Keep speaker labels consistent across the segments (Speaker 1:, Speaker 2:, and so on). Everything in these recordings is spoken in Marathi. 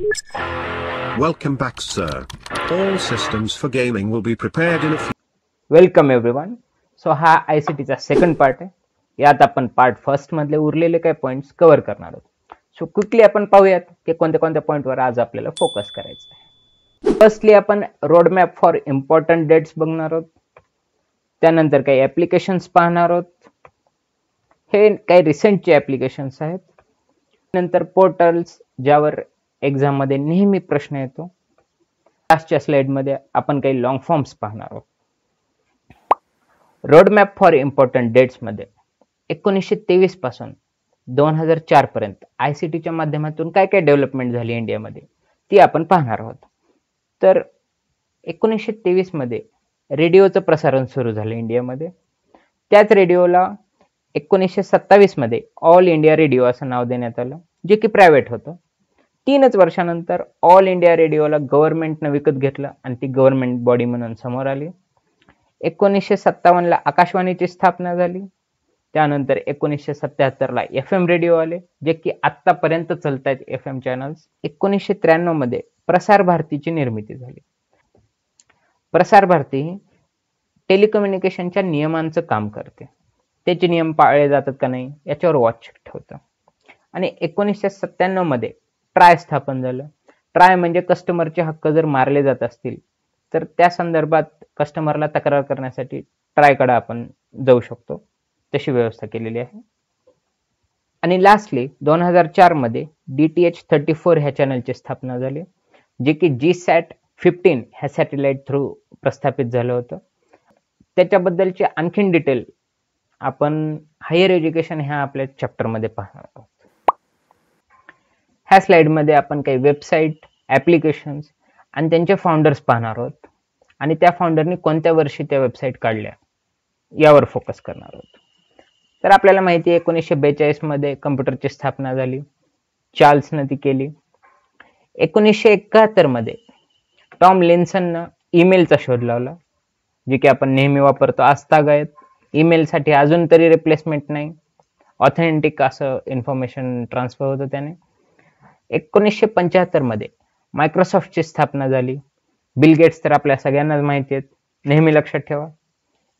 Speaker 1: Welcome back, sir. All systems for gaming will be prepared in a few.
Speaker 2: Welcome everyone. So हा ICTचा सेकंड पार्ट आहे. यात आपण पार्ट फर्स्ट मधले उरलेले काही पॉइंट्स कव्हर करणार आहोत. सो क्विकली आपण पाहूयात की कोणत्या कोणत्या पॉइंटवर आज आपल्याला फोकस करायचं आहे. फर्स्टली आपण road map for important dates बघणार आहोत. त्यानंतर काही ऍप्लिकेशन्स पाहणार आहोत. हे काही रिसेंटचे ऍप्लिकेशन्स आहेत. नंतर पोर्टल्स ज्यावर एक्झाम मध्ये नेहमी प्रश्न येतो. लास्टच्या स्लाइड मध्ये आपण काही लॉंग फॉर्म्स पाहणार आहोत. Road map for important dates मध्ये 1923 पासून 2004 पर्यंत ICTच्या माध्यमातून काय काय डेव्हलपमेंट झाली इंडियामध्ये ती आपण पाहणार आहोत. तर 1923 मध्ये रेडिओचं प्रसारण सुरू झालं इंडियामध्ये. त्याच रेडिओला 1927 मध्ये ऑल इंडिया रेडिओ असं नाव देण्यात आलं, जे की प्रायव्हेट होतं. 3च वर्षानंतर ऑल इंडिया रेडिओला गव्हर्नमेंटनं विकत घेतलं आणि ती गव्हर्नमेंट बॉडी म्हणून समोर आली. 1957 ला आकाशवाणीची स्थापना झाली. त्यानंतर 1977 ला FM रेडिओ आले, जे की आतापर्यंत चालत आहेत FM चॅनल्स. 1993 मध्ये प्रसार भारतीची निर्मिती झाली. प्रसार भारती ही टेलिकम्युनिकेशनच्या नियमांचं काम करते. त्याचे नियम पाळले जातात का नाही याच्यावर वॉच ठेवतं. आणि 1997 मध्ये ट्राय स्थापन झालं. ट्राय म्हणजे कस्टमरचे हक्क जर मारले जात असतील तर त्या संदर्भात कस्टमरला तक्रार करण्यासाठी ट्रायकडे आपण जाऊ शकतो, तशी व्यवस्था केलेली आहे. आणि लास्टली 2004 मध्ये DTH 34 ह्या चॅनलची स्थापना झाली, जे की GSAT-15 ह्या सॅटेलाइट थ्रू प्रस्थापित झालं होतं. त्याच्याबद्दलची आणखीन डिटेल आपण हायर एज्युकेशन ह्या आपल्या चॅप्टरमध्ये पाहणार आहोत. ह्या स्लाइडमध्ये आपण काही वेबसाईट, ऍप्लिकेशन्स आणि त्यांचे फाउंडर्स पाहणार आहोत. आणि त्या फाउंडरनी कोणत्या वर्षी त्या वेबसाईट काढल्या यावर फोकस करणार आहोत. तर आपल्याला माहिती आहे 1942 मध्ये कम्प्युटरची स्थापना झाली. चार्ल्सनं ती केली. 1971 मध्ये टॉम लिन्सननं ईमेलचा शोध लावला, जे की आपण नेहमी वापरतो आजतागायत. ईमेलसाठी अजून तरी रिप्लेसमेंट नाही. ऑथेंटिक असं इन्फॉर्मेशन ट्रान्सफर होतं त्याने. 1975 मध्ये मायक्रोसॉफ्टची स्थापना झाली. बिल गेट्स तर आपल्या सगळ्यांनाच माहिती आहेत, नेहमी लक्षात ठेवा.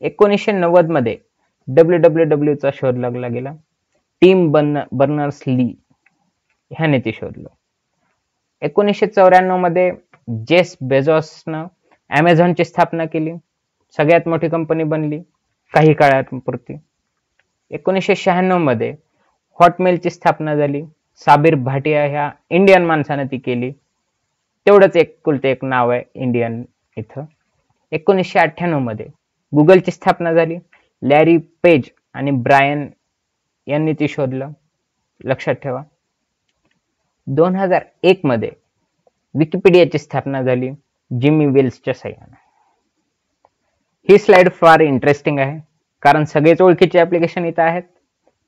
Speaker 2: 1990 मध्ये WWW चा शोध लागला गेला. टिम बर्नर्स-ली ह्याने ते शोधलं. 1994 मध्ये जेफ बेझोसनं ॲमेझॉनची स्थापना केली. सगळ्यात मोठी कंपनी बनली काही काळापुरती. 1996 मध्ये हॉटमेलची स्थापना झाली. साबिर भाटिया ह्या इंडियन माणसानं ती केली. तेवढंच एकुलते एक नाव आहे इंडियन इथं. 1998 मध्ये गुगलची स्थापना झाली. लॅरी पेज आणि ब्रायन यांनी ती शोधलं, लक्षात ठेवा. 2001 मध्ये विकिपीडियाची स्थापना झाली जिमी वेल्सच्या सहाय्याने. ही स्लाइड फार इंटरेस्टिंग आहे कारण सगळेच ओळखीचे ऍप्लिकेशन इथं आहेत.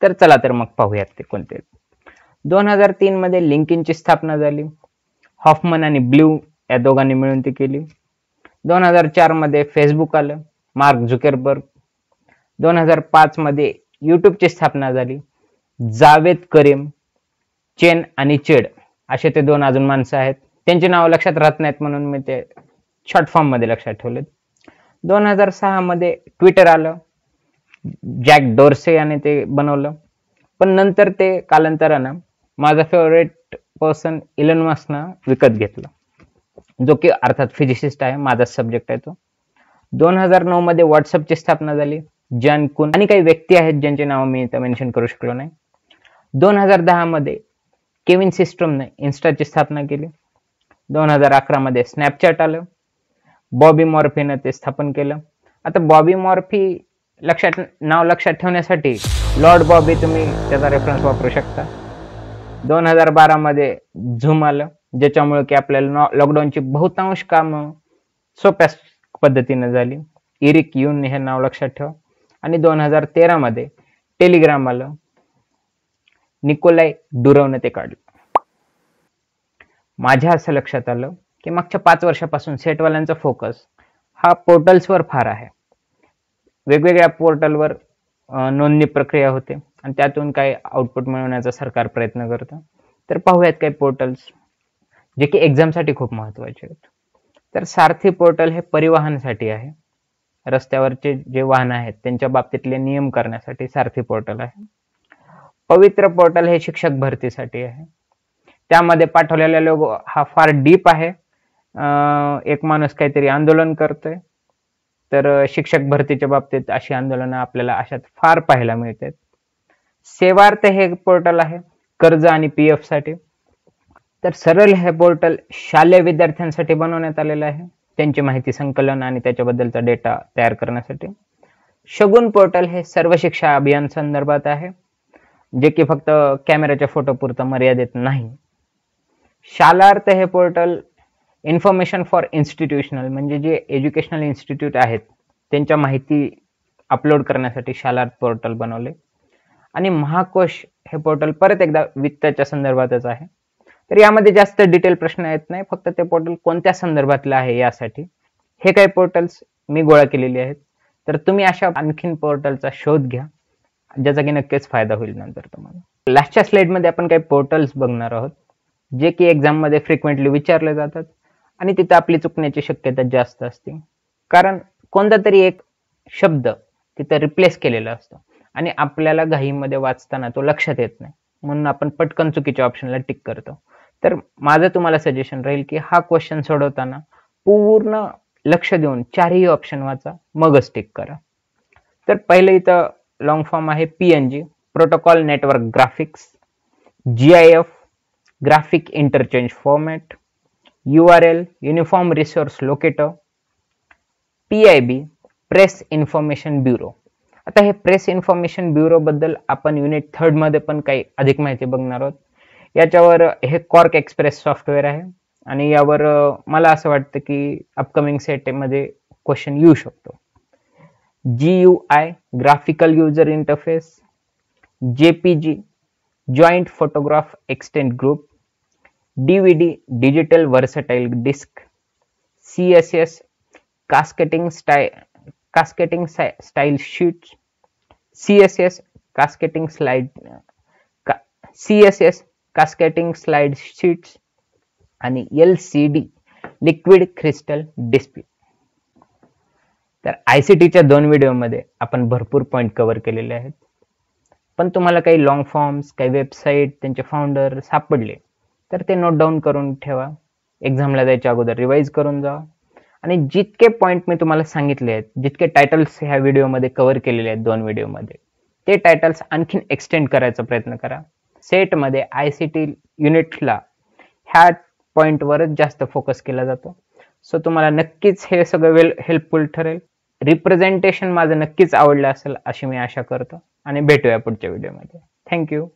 Speaker 2: तर चला तर मग पाहूयात ते कोणते. 2003 मध्ये लिंकिनची स्थापना झाली. हॉफमन आणि ब्ल्यू या दोघांनी मिळून ती केली. 2004 मध्ये फेसबुक आलं, मार्क झुकरबर्ग. 2005 मध्ये युट्यूबची स्थापना झाली. जावेद करीम, चेन आणि चेड असे ते दोन अजून माणसं आहेत. त्यांची नावं लक्षात राहत नाहीत म्हणून मी ते शॉर्ट फॉर्म मध्ये लक्षात ठेवलेत. 2006 मध्ये ट्विटर आलं. जॅक डोर्से याने ते बनवलं. पण नंतर ते कालांतरानं माझा फेवरेट पर्सन इलन मस्कनं विकत घेतलं, जो की अर्थात फिजिसिस्ट आहे, माझा सब्जेक्ट आहे तो. 2009 मध्ये व्हॉट्सअपची स्थापना झाली. जॉन कुन आणि काही व्यक्ती आहेत ज्यांचे नाव मी इथं मेन्शन करू शकलो नाही. 2010 मध्ये केविन सिस्ट्रमने इन्स्टाची स्थापना केली. 2011 मध्ये स्नॅपचॅट आलं. बॉबी मॉर्फीनं ते स्थापन केलं. आता बॉबी मॉर्फी नाव लक्षात ठेवण्यासाठी लॉर्ड बॉबी तुम्ही त्याचा रेफरन्स वापरू शकता. 2012 मध्ये झूम आलं, ज्याच्यामुळे की आपल्याला लॉकडाऊनची बहुतांश कामं सोप्या पद्धतीने झाली. इरिक युन हे नाव लक्षात ठेवा. आणि 2013 मध्ये टेलिग्राम आलं. निकोलाई डुरोवने ते काढलं. माझ्या असं लक्षात आलं की मागच्या 5 वर्षापासून सेटवाल्यांचा फोकस हा पोर्टल्सवर फार आहे. वेगवेगळ्या पोर्टलवर नोंदणी प्रक्रिया होते आणि त्यातून काही आउटपुट मिळवण्याचा सरकार प्रयत्न करतं. तर पाहूयात काही पोर्टल्स. जे की एक्झामसाठी खूप महत्वाचे आहेत. तर सारथी पोर्टल हे परिवहनासाठी आहे. रस्त्यावरचे जे वाहन आहेत त्यांच्या बाबतीतले नियम करण्यासाठी सारथी पोर्टल आहे. पवित्र पोर्टल हे शिक्षक भरतीसाठी आहे. त्यामध्ये पाठवलेला लोगो हा फार डीप आहे. एक माणूस काहीतरी आंदोलन करतोय. तर शिक्षक भरतीच्या बाबतीत अशी आंदोलनं आपल्याला अशात फार पाहायला मिळतात. सेवार्थ हे पोर्टल आहे कर्ज आणि पीएफ साठी. तर सरळ हे पोर्टल शालेय विद्यार्थ्यांसाठी बनवण्यात आलेलं आहे, त्यांची माहिती संकलन आणि त्याच्याबद्दलचा डेटा तयार करण्यासाठी. शगुन पोर्टल हे सर्व शिक्षा अभियान संदर्भात आहे, जे की फक्त कॅमेऱ्याच्या फोटो पुरतं मर्यादित नाही. शालार्थ हे पोर्टल इन्फॉर्मेशन फॉर इन्स्टिट्यूशनल म्हणजे जे एज्युकेशनल इन्स्टिट्यूट आहेत त्यांच्या माहिती अपलोड करण्यासाठी शालार्थ पोर्टल बनवले. आणि महाकोश हे पोर्टल परत एकदा वित्ताच्या संदर्भातच आहे. तर यामध्ये जास्त डिटेल प्रश्न येत नाही, फक्त ते पोर्टल कोणत्या संदर्भातलं आहे यासाठी. हे काही पोर्टल्स मी गोळा केलेले आहेत. तर तुम्ही अशा आणखीन पोर्टलचा शोध घ्या, ज्याचा की नक्कीच फायदा होईल नंतर तुम्हाला. लास्टच्या स्लाइडमध्ये आपण काही पोर्टल्स बघणार आहोत जे की एक्झाम मध्ये फ्रिक्वेंटली विचारले जातात आणि तिथे आपली चुकण्याची शक्यता जास्त असते, कारण कोणता तरी एक शब्द तिथे रिप्लेस केलेला असतो आणि आपल्याला घाईमध्ये वाचताना तो लक्षात येत नाही, म्हणून आपण पटकन चुकीच्या ऑप्शनला टिक करतो. तर माझं तुम्हाला सजेशन राहील की हा क्वेश्चन सोडवताना पूर्ण लक्ष देऊन चारही ऑप्शन वाचा, मगच टिक करा. तर पहिलं इथं लॉंग फॉर्म आहे PNG protocol network graphics, GIF graphic interchange format, URL uniform resource locator, PIB press information bureau. आता हे प्रेस इन्फॉर्मेशन ब्युरो बद्दल आपण युनिट 3 मध्ये पण काही अधिक माहिती बघणार आहोत. याच्यावर हे कॉर्क एक्सप्रेस सॉफ्टवेअर आहे आणि यावर मला असं वाटतं की अपकमिंग सेट मध्ये क्वेश्चन येऊ शकतो. GUI graphical user interface, JPG joint photograph extend group, DVD digital versatile disc, CSS cascading style sheets, CSS cascading slide sheets आणि LCD लिक्विड क्रिस्टल डिस्प्ले. तर ICTच्या 2 व्हिडिओमध्ये आपण भरपूर पॉइंट कव्हर केलेले आहेत, पण तुम्हाला काही लॉंग फॉर्म्स, काही वेबसाईट, त्यांचे फाउंडर सापडले तर ते नोट डाऊन करून ठेवा. एक्झामला जायच्या अगोदर रिवाइज करून जा आणि जितके पॉइंट मी तुम्हाला सांगितले आहेत, जितके टायटल्स ह्या व्हिडिओमध्ये कव्हर केलेले आहेत 2 व्हिडिओमध्ये, ते टायटल्स आणखीन एक्सटेंड करायचा प्रयत्न करा. सेटमध्ये ICT युनिटला ह्या पॉइंटवरच जास्त फोकस केला जातो. सो तुम्हाला नक्कीच हे सगळं हेल्पफुल ठरेल. रिप्रेझेंटेशन माझं नक्कीच आवडलं असेल अशी मी आशा करतो आणि भेटूया पुढच्या व्हिडिओमध्ये. थँक्यू.